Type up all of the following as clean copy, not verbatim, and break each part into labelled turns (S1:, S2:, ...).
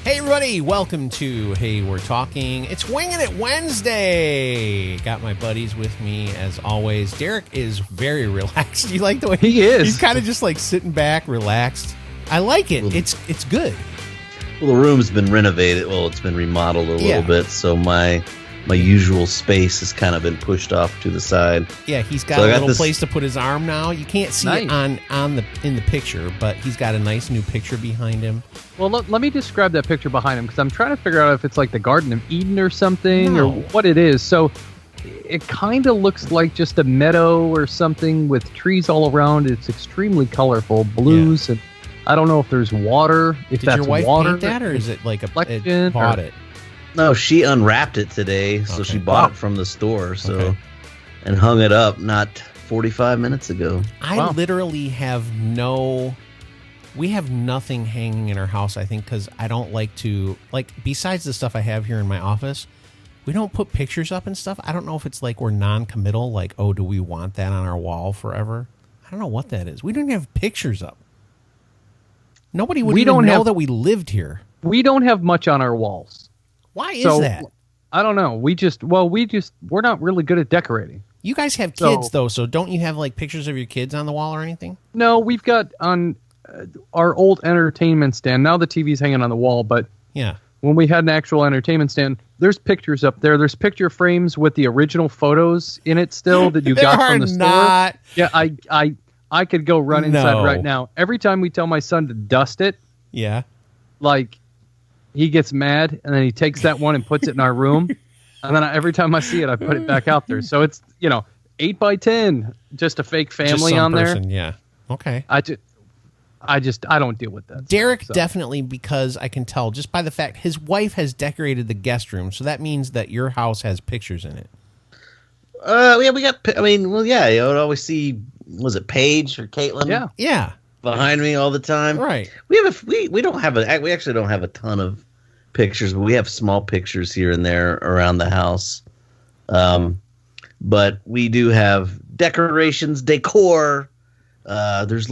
S1: Hey everybody, welcome to Hey We're Talking. It's Winging It Wednesday. Got my buddies with me as always. Derek is very relaxed. You like the way
S2: he is?
S1: He's kind of just like sitting back, relaxed. I like it. It's good.
S3: Well, the room's been renovated. Well, it's been remodeled a little bit, so my usual space has kind of been pushed off to the side.
S1: Yeah, he's got a little place to put his arm now. You can't see it in the picture, but he's got a nice new picture behind him.
S2: Well, let me describe that picture behind him, because I'm trying to figure out if it's like the Garden of Eden or something, or what it is. So it kind of looks like just a meadow or something with trees all around. It's extremely colorful, blues, and I don't know if there's water. If
S1: Did your wife paint that, or is it like a bought it?
S3: No, she unwrapped it today, so she bought it from the store, and hung it up not 45 minutes ago.
S1: I literally have we have nothing hanging in our house, I think, because I don't like to, besides the stuff I have here in my office, we don't put pictures up and stuff. I don't know if it's like we're non-committal, like, oh, do we want that on our wall forever? I don't know what that is. We don't even have pictures up. Nobody would even know that we lived here. We
S2: don't have much on our walls.
S1: Why is that?
S2: I don't know. We're not really good at decorating.
S1: You guys have kids, though, so don't you have, like, pictures of your kids on the wall or anything?
S2: No, we've got on our old entertainment stand. Now the TV's hanging on the wall, but when we had an actual entertainment stand, there's pictures up there. There's picture frames with the original photos in it still that you got from the store. Yeah, I could go run inside right now. Every time we tell my son to dust it, he gets mad, and then he takes that one and puts it in our room. And then every time I see it, I put it back out there. So it's, 8 by 10, just a fake family on there.
S1: Yeah. Okay.
S2: I don't deal with that.
S1: Derek definitely, because I can tell just by the fact his wife has decorated the guest room. So that means that your house has pictures in it.
S3: Yeah, we got, you would always see, was it Paige or Caitlin?
S1: Yeah.
S3: Behind me all the time.
S1: Right.
S3: We actually don't have a ton of pictures, but we have small pictures here and there around the house. But we do have decorations, decor. There's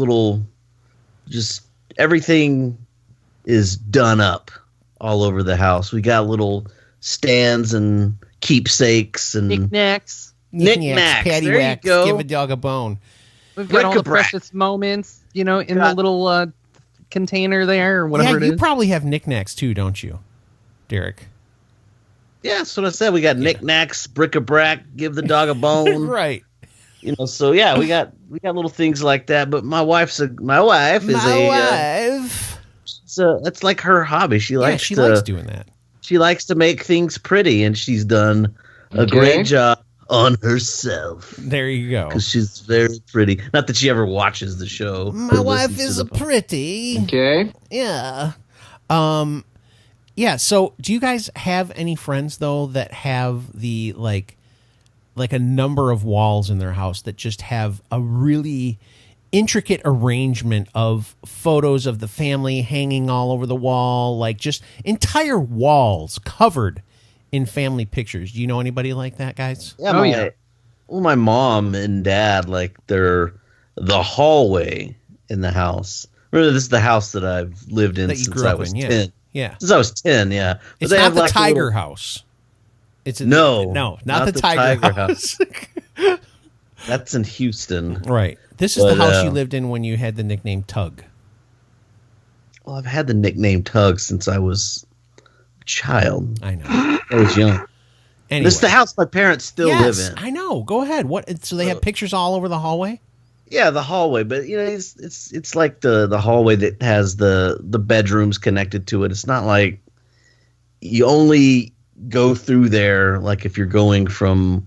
S3: just everything is done up all over the house. We got little stands and keepsakes and
S2: knickknacks,
S1: paddywhacks. Give a dog a bone.
S2: We've got all the precious moments, in the little container there or whatever it is.
S1: You probably have knickknacks too, don't you, Derek?
S3: Yeah, that's what I said. We got knickknacks, bric-a-brac, give the dog a bone.
S1: Right.
S3: So yeah, we got little things like that. But my wife is that's like her hobby. She likes
S1: doing that.
S3: She likes to make things pretty, and she's done a great job on herself.
S1: There you go.
S3: Because she's very pretty. Not that she ever watches the show.
S1: My wife is pretty.
S2: Okay.
S1: Yeah. Yeah. So, do you guys have any friends though that have the like a number of walls in their house that just have a really intricate arrangement of photos of the family hanging all over the wall, like just entire walls covered in family pictures? Do you know anybody like that, guys?
S3: Yeah. My mom and dad, they're the hallway in the house. Remember, this is the house that I've lived in since I was 10.
S1: Yeah.
S3: Since I was 10, yeah.
S1: But it's not the Tiger House. No, not the Tiger House.
S3: That's in Houston.
S1: Right. This is the house you lived in when you had the nickname Tug.
S3: Well, I've had the nickname Tug since I was a child.
S1: I know.
S3: I was young.
S1: Anyway.
S3: This is the house my parents still live in.
S1: I know. Go ahead. What? So they have pictures all over the hallway?
S3: Yeah, the hallway, but it's like the hallway that has the bedrooms connected to it. It's not like you only go through there like if you're going from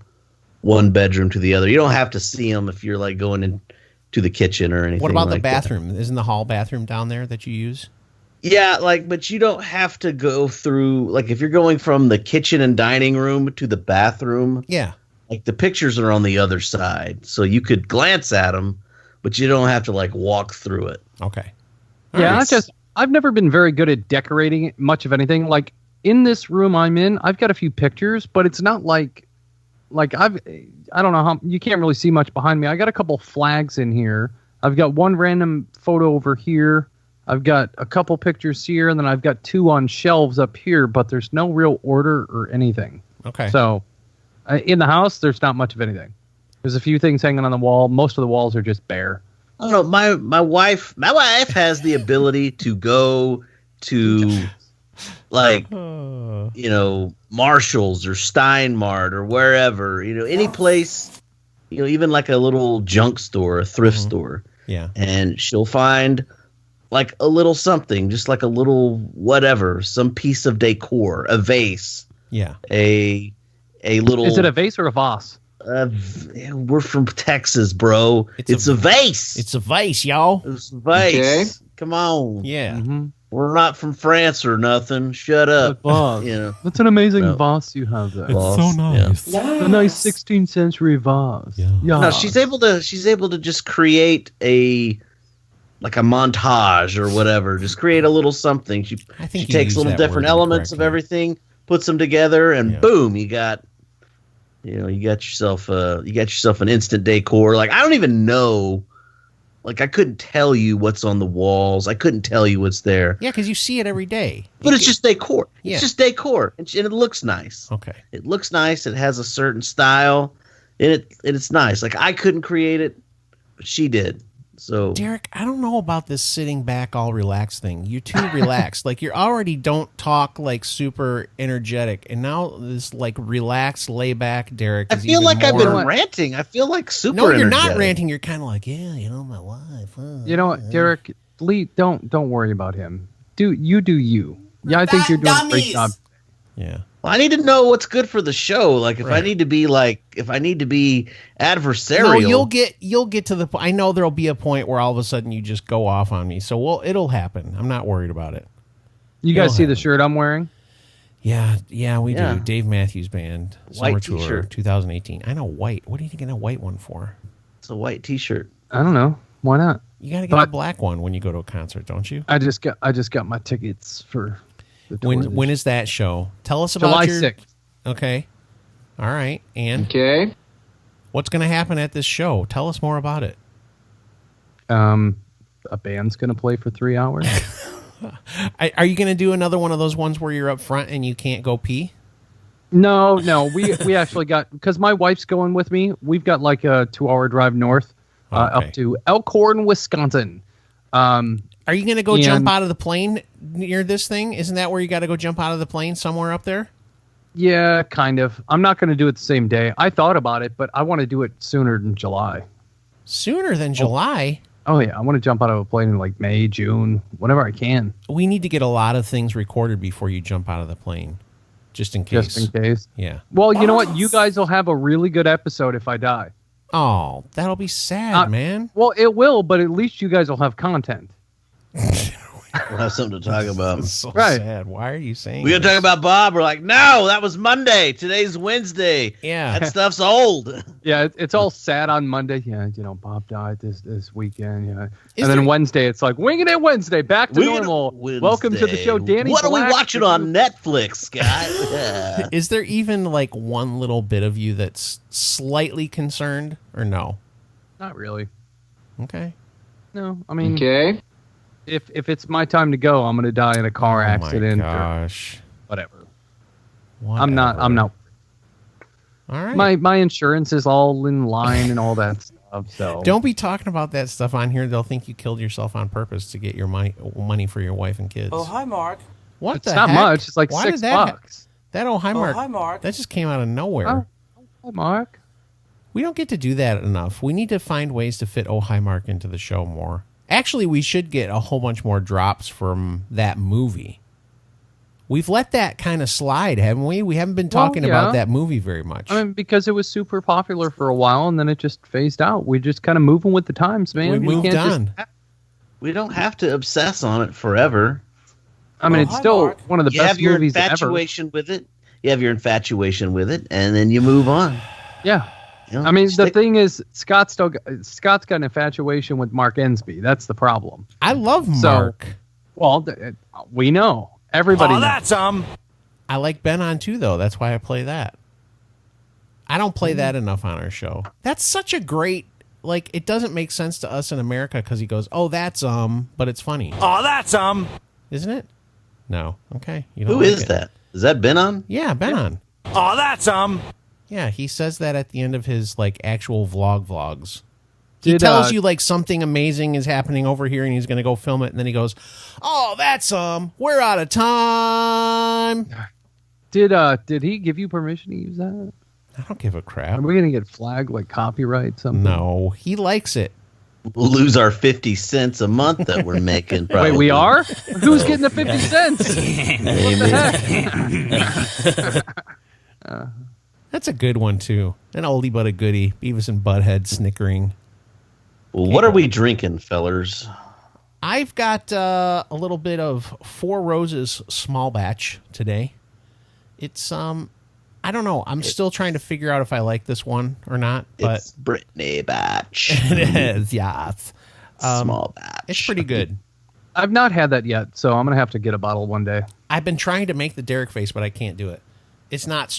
S3: one bedroom to the other. You don't have to see them if you're like going into the kitchen or anything.
S1: What about
S3: like
S1: the bathroom? Isn't the hall bathroom down there that you use?
S3: Yeah, but you don't have to go through, like if you're going from the kitchen and dining room to the bathroom.
S1: Yeah.
S3: Like the pictures are on the other side, so you could glance at them, but you don't have to walk through it.
S1: Okay.
S2: Yeah, I've never been very good at decorating much of anything. Like in this room I'm in, I've got a few pictures, but it's not like I don't know how, you can't really see much behind me. I got a couple flags in here. I've got one random photo over here. I've got a couple pictures here, and then I've got 2 on shelves up here, but there's no real order or anything.
S1: Okay.
S2: So in the house, there's not much of anything. There's a few things hanging on the wall. Most of the walls are just bare.
S3: I don't know. My wife has the ability to go to like Marshalls or Steinmart or wherever, any place, even like a little junk store, a thrift store.
S1: Yeah.
S3: And she'll find like a little something, just like a little whatever, some piece of decor, a vase.
S1: Yeah.
S3: A little.
S2: Is it a vase or a vase?
S3: We're from Texas, bro. It's a vase.
S1: It's a vase, y'all.
S3: It's a vase.
S2: Okay.
S3: Come on.
S1: Yeah.
S2: Mm-hmm.
S3: We're not from France or nothing. Shut up.
S2: That's an amazing vase you have there.
S1: It's so nice.
S2: Yeah. A nice 16th century vase.
S1: Yeah.
S3: No, she's able to just create a montage or whatever. Just create a little something. She takes little different elements of everything, puts them together, and boom, you got yourself an instant decor. Like, I don't even know. Like, I couldn't tell you what's on the walls. I couldn't tell you what's there.
S1: Yeah, because you see it every day.
S3: But it's just decor.
S1: Yeah.
S3: It's just decor, and it looks nice.
S1: Okay.
S3: It looks nice. It has a certain style, and it's nice. Like, I couldn't create it, but she did. So,
S1: Derek, I don't know about this sitting back all relaxed thing. You're too relaxed. Like, you already don't talk like super energetic, and now this like relaxed, lay back Derek.
S3: I feel like I've been ranting. I feel like super.
S1: No, you're
S3: energetic.
S1: not ranting. You're kind of like, my wife.
S2: You know what, Derek? Lee, don't worry about him. Do you? Yeah, I think you're doing a great job.
S1: Yeah.
S3: Well, I need to know what's good for the show. Like, if I need to be adversarial.
S1: No, you'll get to the point. I know there'll be a point where all of a sudden you just go off on me. So it'll happen. I'm not worried about it.
S2: You guys see the shirt I'm wearing?
S1: Yeah, we do. Dave Matthews Band Summer
S3: White
S1: Tour
S3: t-shirt.
S1: 2018. I know white. What are you thinking a white one for?
S3: It's a white T-shirt.
S2: I don't know. Why not?
S1: You got to get a black one when you go to a concert, don't you?
S2: I just got my tickets for the tour.
S1: When is that show? Tell us about
S2: July 6th.
S1: Okay. All right. And what's going to happen at this show? Tell us more about it.
S2: A band's going to play for 3 hours.
S1: Are you going to do another one of those ones where you're up front and you can't go pee?
S2: No. We actually got, because my wife's going with me. We've got like a 2-hour drive north up to Elkhorn, Wisconsin.
S1: Are you going to go jump out of the plane near this thing? Isn't that where you got to go jump out of the plane somewhere up there?
S2: Yeah, kind of. I'm not going to do it the same day. I thought about it, but I want to do it sooner than July.
S1: Sooner than July?
S2: Oh, yeah. I want to jump out of a plane in like May, June, whenever I can.
S1: We need to get a lot of things recorded before you jump out of the plane. Just in case.
S2: Just in case?
S1: Yeah.
S2: Well, you know what? You guys will have a really good episode if I die.
S1: Oh, that'll be sad, man.
S2: Well, it will, but at least you guys will have content.
S3: We'll have something to talk about.
S1: So sad. Why are you saying
S3: we're going to talk about Bob? We're like, no, that was Monday. Today's Wednesday.
S1: Yeah.
S3: That stuff's old.
S2: Yeah, it's all sad on Monday. Yeah, Bob died this weekend. Yeah. And then Wednesday, it's like, Winging It Wednesday, back to normal. Welcome to the show, Danny.
S3: What are we watching on Netflix, guys? Yeah.
S1: Is there even like one little bit of you that's slightly concerned or no?
S2: Not really.
S1: Okay.
S2: No, I mean, if it's my time to go, I'm going to die in a car accident.
S1: Oh my gosh.
S2: Or whatever.
S1: Whatever.
S2: I'm not.
S1: All right.
S2: My insurance is all in line and all that stuff. So
S1: don't be talking about that stuff on here. They'll think you killed yourself on purpose to get your money for your wife and kids.
S4: Oh, hi, Mark.
S1: What
S2: it's
S1: the
S2: not
S1: heck?
S2: much. It's like
S1: Why
S2: $6.
S1: That hi, Mark.
S4: Oh, hi, Mark.
S1: That just came out of nowhere.
S2: Oh, hi, Mark.
S1: We don't get to do that enough. We need to find ways to fit Oh Hi Mark into the show more. Actually, we should get a whole bunch more drops from that movie. We've let that kind of slide, haven't we? We haven't been talking about that movie very much.
S2: I mean, because it was super popular for a while, and then it just phased out. We're just kind of moving with the times, man.
S1: We moved on.
S3: We don't have to obsess on it forever.
S2: I mean, it's still one of the best movies ever.
S3: You have your infatuation with it, and then you move on.
S2: Yeah. I mean, the thing is, Scott's got an infatuation with Mark Ensby. That's the problem.
S1: I love Mark.
S2: Well, we know. Everybody knows.
S1: I like Ben on too, though. That's why I play that. I don't play that enough on our show. That's such a great like it doesn't make sense to us in America because he goes, "Oh, that's but it's funny."
S4: Oh, that's
S1: isn't it? No. Okay. You
S3: Who is that? Is that Ben?
S1: Yeah, Ben.
S4: Oh, that's
S1: Yeah, he says that at the end of his like actual vlogs. He tells you like something amazing is happening over here and he's going to go film it, and then he goes, "Oh, that's we're out of time."
S2: Did he give you permission to use that?
S1: I don't give a crap.
S2: Are we going to get flagged like copyright something?
S1: No, he likes it.
S3: We'll lose our 50 cents a month that we're making. Probably.
S2: Wait, we are? Who's getting the 50 cents? What the heck?
S1: That's a good one too. An oldie but a goodie. Beavis and Butthead snickering.
S3: Well, what are we drinking, fellers?
S1: I've got a little bit of Four Roses small batch today. It's I don't know. I'm still trying to figure out if I like this one or not. But
S3: it's Brittany batch.
S1: It is, yes.
S3: Small batch.
S1: It's pretty good.
S2: I've not had that yet, so I'm gonna have to get a bottle one day.
S1: I've been trying to make the Derek face, but I can't do it. It's not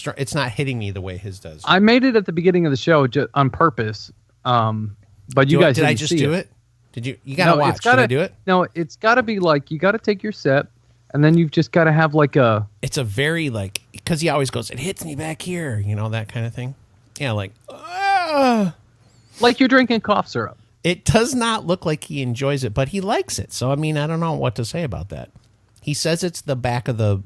S1: hitting me the way his does.
S2: I made it at the beginning of the show on purpose. But you guys
S1: did
S2: didn't
S1: I just
S2: see
S1: do it? Did you? You gotta watch. Did I do it?
S2: No, it's gotta be like you gotta take your sip, and then you've just gotta have like a.
S1: It's a very like because he always goes. It hits me back here, that kind of thing. Yeah, like.
S2: Like you're drinking cough syrup.
S1: It does not look like he enjoys it, but he likes it. So I mean, I don't know what to say about that. He says it's the back of the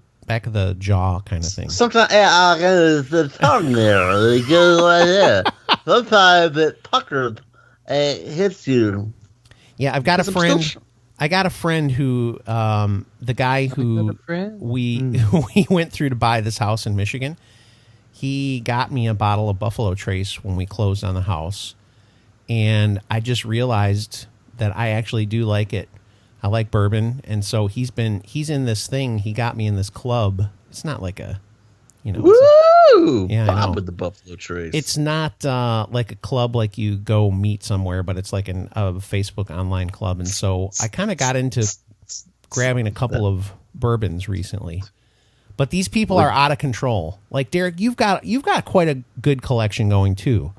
S1: jaw kind of thing.
S3: Sometimes the tongue there, it goes like that. Sometimes it puckered. It hits you.
S1: Yeah, I've got a friend. I got a friend who, the guy who we went through to buy this house in Michigan. He got me a bottle of Buffalo Trace when we closed on the house, and I just realized that I actually do like it. I like bourbon, and so he's in this thing. He got me in this club. It's not like a,
S3: Woo!
S1: Yeah,
S3: Bob with the Buffalo Trace.
S1: It's not like a club like you go meet somewhere, but it's like a Facebook online club. And so I kind of got into grabbing a couple of bourbons recently. But these people are out of control. Like Derek, you've got quite a good collection going too.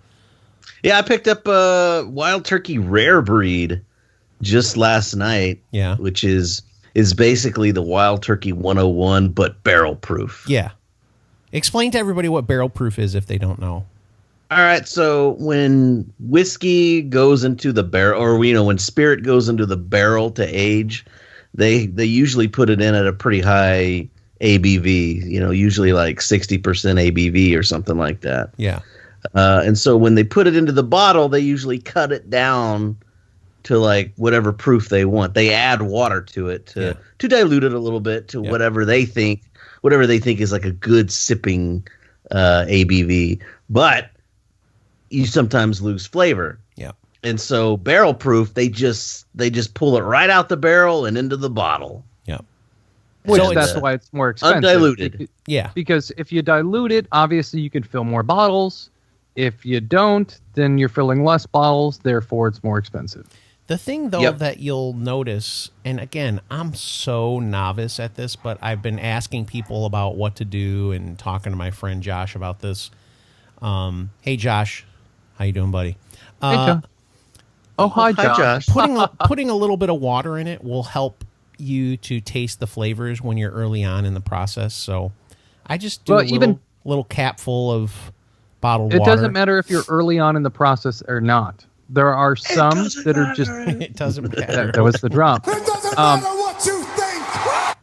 S3: Yeah, I picked up a Wild Turkey Rare Breed just last night.
S1: Yeah,
S3: which is basically the Wild Turkey 101, but barrel proof.
S1: Yeah. Explain to everybody what barrel proof is if they don't know.
S3: All right, so when whiskey goes into the barrel, or when spirit goes into the barrel to age, they usually put it in at a pretty high ABV. Usually like 60% ABV or something like that.
S1: Yeah.
S3: And so when they put it into the bottle, they usually cut it down to like whatever proof they want. They add water to it to dilute it a little bit to whatever they think is like a good sipping ABV, but you sometimes lose flavor.
S1: Yeah.
S3: And so barrel proof, they just pull it right out the barrel and into the bottle.
S1: Yeah.
S2: That's why it's more expensive.
S3: Undiluted.
S1: Yeah.
S2: Because if you dilute it, obviously you can fill more bottles. If you don't, then you're filling less bottles, therefore it's more expensive.
S1: The thing, though, that you'll notice, and again, I'm so novice at this, but I've been asking people about what to do and talking to my friend Josh about this. Hey, Josh. How you doing, buddy?
S2: Hey, Josh. Oh, hi, Josh.
S1: Putting a little bit of water in it will help you to taste the flavors when you're early on in the process. So I just do a little capful of bottled water.
S2: It doesn't matter if you're early on in the process or not. There are some that are just...
S1: It doesn't matter.
S2: That was the drop.
S4: It doesn't matter what you think.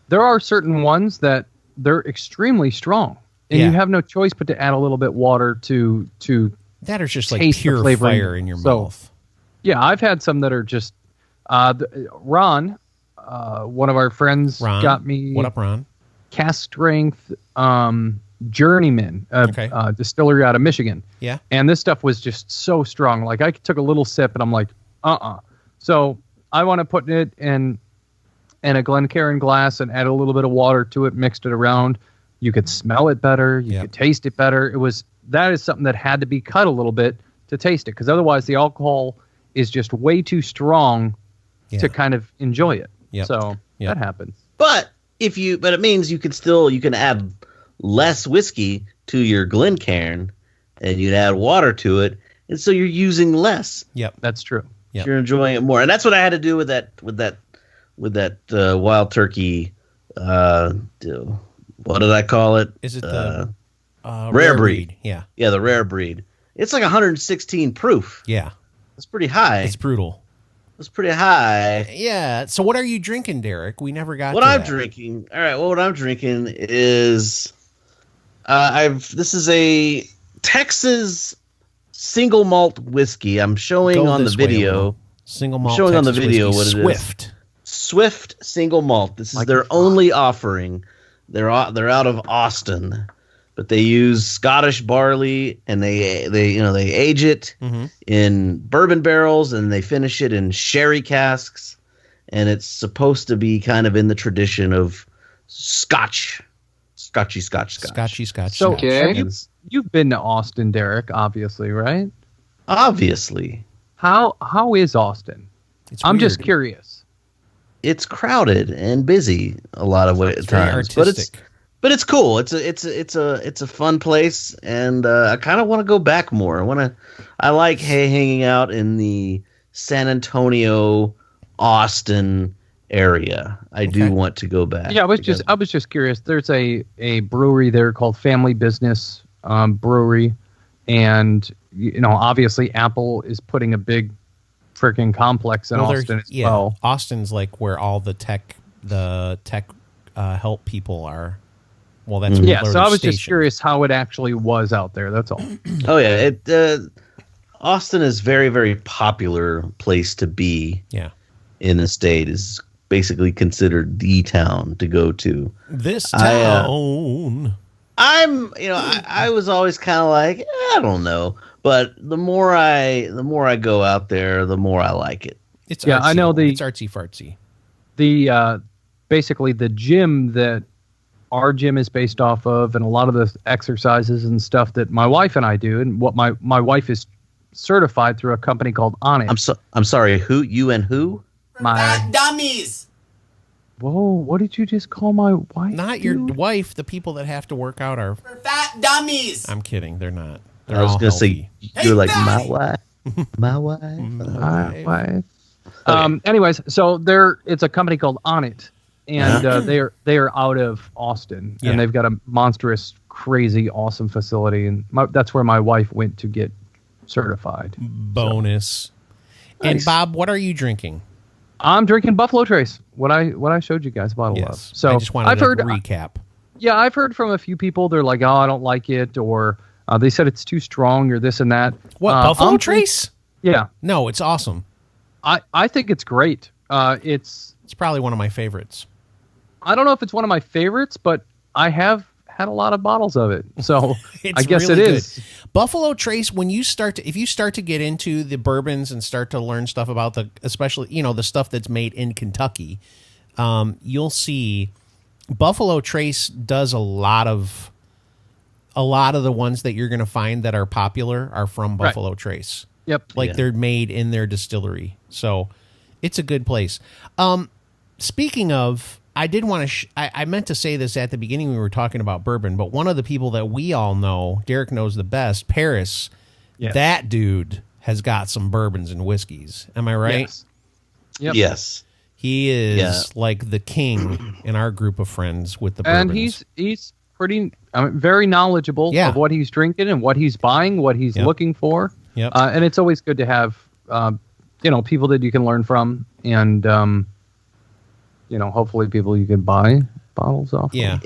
S2: There are certain ones that they're extremely strong. And you have no choice but to add a little bit water to
S1: that is just like pure fire in your mouth.
S2: Yeah, I've had some that are just... Ron, one of our friends, got me...
S1: What up, Ron?
S2: Cask Strength Journeyman, distillery out of Michigan.
S1: Yeah.
S2: And this stuff was just so strong. Like I took a little sip and I'm like, So I want to put it in a Glencairn glass and add a little bit of water to it, mixed it around. You could smell it better. You could taste it better. That is something that had to be cut a little bit to taste it. Because otherwise the alcohol is just way too strong to kind of enjoy it.
S1: Yep.
S2: So that happens.
S3: But it means you can add less whiskey to your Glencairn, and you'd add water to it, and so you're using less.
S1: Yep,
S2: that's true.
S1: Yep.
S3: You're enjoying it more, and that's what I had to do with that Wild Turkey. What did I call it?
S1: Is it the
S3: rare breed?
S1: Yeah,
S3: the rare breed. It's like 116 proof.
S1: Yeah,
S3: it's pretty high.
S1: It's brutal.
S3: It's pretty high.
S1: Yeah. So what are you drinking, Derek? We never got
S3: what
S1: to
S3: I'm
S1: that.
S3: drinking. All right. Well, what I'm drinking is this is a Texas single malt whiskey. I'm showing on the video.
S1: Single malt.
S3: Showing
S1: Texas
S3: on the video
S1: whiskey.
S3: what it
S1: Swift.
S3: is. Swift single malt. This is their only offering. They're out of Austin, but they use Scottish barley and they age it in bourbon barrels and they finish it in sherry casks, and it's supposed to be kind of in the tradition of Scotchy Scotch.
S2: So you've been to Austin, Derek, obviously, right?
S3: Obviously.
S2: How is Austin? I'm
S1: weird.
S2: just curious.
S3: It's crowded and busy a lot of times, but it's cool. It's a fun place, and I kind of want to go back more. I like hanging out in the San Antonio, Austin area. I do want to go back.
S2: Yeah, I was just curious. There's a brewery there called Family Business Brewery, and obviously Apple is putting a big freaking complex in Austin as well.
S1: Austin's like where all the tech help people are. Well, that's
S2: So I was just curious how it actually was out there. That's all.
S3: Oh yeah, Austin is very, very popular place to be.
S1: Yeah,
S3: in the state is basically considered the town to go to.
S1: This town.
S3: I was always kind of like, I don't know. But the more I go out there, the more I like it.
S1: It's artsy.
S2: I know
S1: it's artsy fartsy.
S2: The basically the gym that our gym is based off of, and a lot of the exercises and stuff that my wife and I do, and what my wife is certified through a company called Onyx.
S3: I'm sorry, who? You and who?
S5: Fat dummies.
S2: Whoa, what did you just call my wife?
S1: Not your wife. The people that have to work out are
S5: fat dummies.
S1: I'm kidding. They're not.
S3: I was going to say, you're like, my wife. My wife.
S2: My wife. Anyways, so it's a company called Onyx, and they are out of Austin, and they've got a monstrous, crazy, awesome facility, and that's where my wife went to get certified.
S1: Bonus. So. And nice. Bob, what are you drinking?
S2: I'm drinking Buffalo Trace. What I showed you guys a bottle of. So
S1: I just wanted to recap.
S2: Yeah, I've heard from a few people. They're like, "Oh, I don't like it," or they said it's too strong, or this and that.
S1: What, Buffalo Trace?
S2: Yeah.
S1: No, it's awesome.
S2: I think it's great. It's
S1: probably one of my favorites.
S2: I don't know if it's one of my favorites, but I have had a lot of bottles of it, so I guess
S1: really
S2: it is.
S1: Good. Buffalo Trace, if you start to get into the bourbons and start to learn stuff about especially the stuff that's made in Kentucky, you'll see Buffalo Trace does a lot of the ones that you're going to find that are popular are from Buffalo Trace.
S2: Yep.
S1: They're made in their distillery. So it's a good place. Speaking of, I did want to, I meant to say this at the beginning when we were talking about bourbon, but one of the people that we all know, Derek knows the best, Paris, that dude has got some bourbons and whiskeys. Am I right?
S2: Yes. Yep.
S3: Yes.
S1: He is like the king in our group of friends with the bourbons.
S2: And he's pretty, very knowledgeable of what he's drinking and what he's buying, what he's looking for.
S1: Yep.
S2: And it's always good to have, people that you can learn from, and hopefully people you can buy bottles off.
S1: Yeah.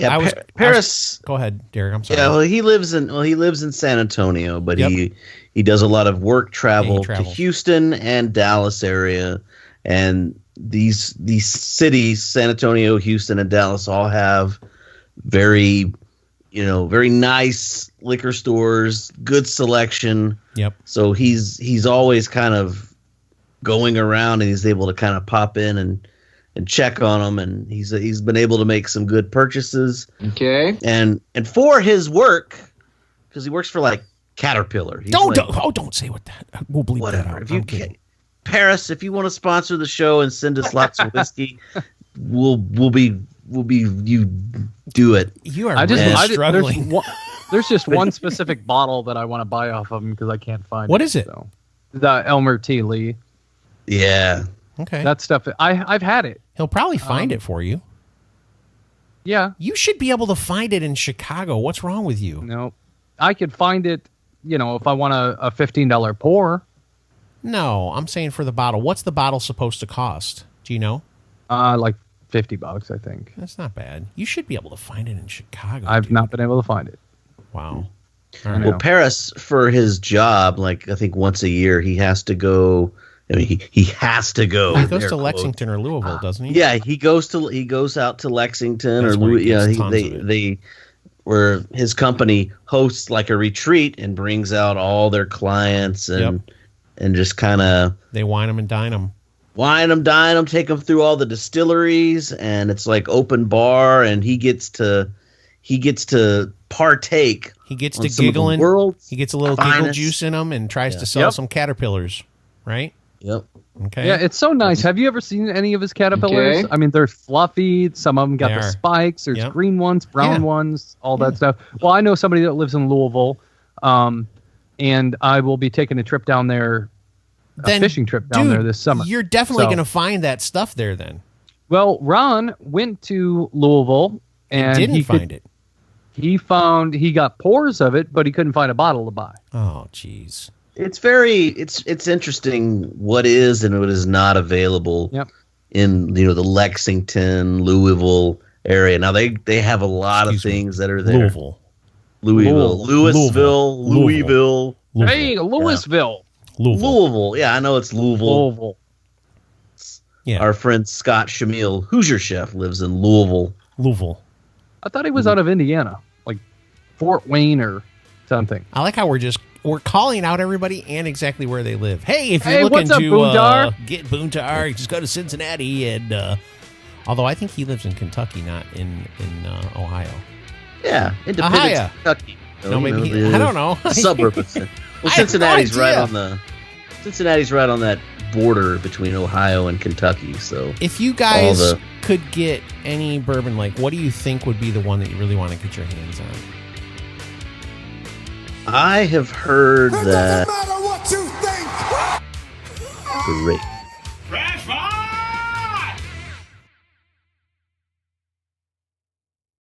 S3: Paris.
S1: Go ahead, Derek. I'm sorry.
S3: Yeah. Well, he lives in San Antonio, but he does a lot of work travel to Houston and Dallas area, and these cities, San Antonio, Houston, and Dallas, all have very nice liquor stores, good selection.
S1: Yep.
S3: So he's always kind of going around, and he's able to kind of pop in and check on them, and he's been able to make some good purchases.
S5: Okay.
S3: And for his work, because he works for like Caterpillar.
S1: Don't say what that. We'll bleep that out.
S3: If you can, Paris, if you want to sponsor the show and send us lots of whiskey, we'll be you do it.
S1: You are struggling.
S2: There's just one specific bottle that I want to buy off of him because I can't find it.
S1: What is it?
S2: So. The Elmer T. Lee.
S3: Yeah.
S1: Okay.
S2: That stuff. I've had it.
S1: He'll probably find it for you.
S2: Yeah.
S1: You should be able to find it in Chicago. What's wrong with you?
S2: No. I could find it, if I want a $15 pour.
S1: No, I'm saying for the bottle. What's the bottle supposed to cost? Do you know?
S2: Like $50, I think.
S1: That's not bad. You should be able to find it in Chicago.
S2: I've not been able to find it.
S1: Wow.
S2: Right.
S3: Well, Paris, for his job, like I think once a year, he has to go. I mean, he has to go.
S1: He goes to Lexington or Louisville, doesn't he?
S3: Yeah, he goes out to Lexington
S1: That's
S3: or
S1: where he gets tons of
S3: they where his company hosts like a retreat and brings out all their clients and just kind of
S1: they wine them and dine them.
S3: Wine them, dine them, take them through all the distilleries, and it's like open bar, and he gets to partake.
S1: He gets to giggling. He gets a little
S3: finest.
S1: giggle juice in him and tries to sell some caterpillars, right?
S3: Yep.
S1: Okay.
S2: Yeah, it's so nice. Have you ever seen any of his caterpillars?
S6: Okay.
S2: I mean, they're fluffy. Some of them got the spikes. There's green ones, brown ones, all that stuff. Well, I know somebody that lives in Louisville, and I will be taking a trip down there, a fishing trip down there this summer.
S1: You're definitely going to find that stuff there then.
S2: Well, Ron went to Louisville and
S1: didn't find it.
S2: He got pours of it, but he couldn't find a bottle to buy.
S1: Oh, jeez.
S3: It's interesting what is and what is not available in the Lexington, Louisville area. Now they have a lot of things that are there. Louisville.
S2: Hey, Louisville.
S3: Louisville. Yeah, I know it's Louisville.
S1: Yeah.
S3: Our friend Scott Shamil, Hoosier Chef, lives in Louisville.
S2: I thought he was out of Indiana, like Fort Wayne or something.
S1: I like how we're calling out everybody and exactly where they live. Hey, if you're looking
S2: what's up,
S1: to
S2: Boondar?
S1: get Boontar, just go to Cincinnati. And although I think he lives in Kentucky, not in Ohio.
S3: Yeah, Independence, Kentucky.
S1: No, maybe I don't know.
S3: Suburb of well, Cincinnati's right on that border between Ohio and Kentucky. So
S1: if you guys could get any bourbon, like what do you think would be the one that you really want to get your hands on?
S3: I have heard that.
S4: Doesn't matter what you think.
S3: Great.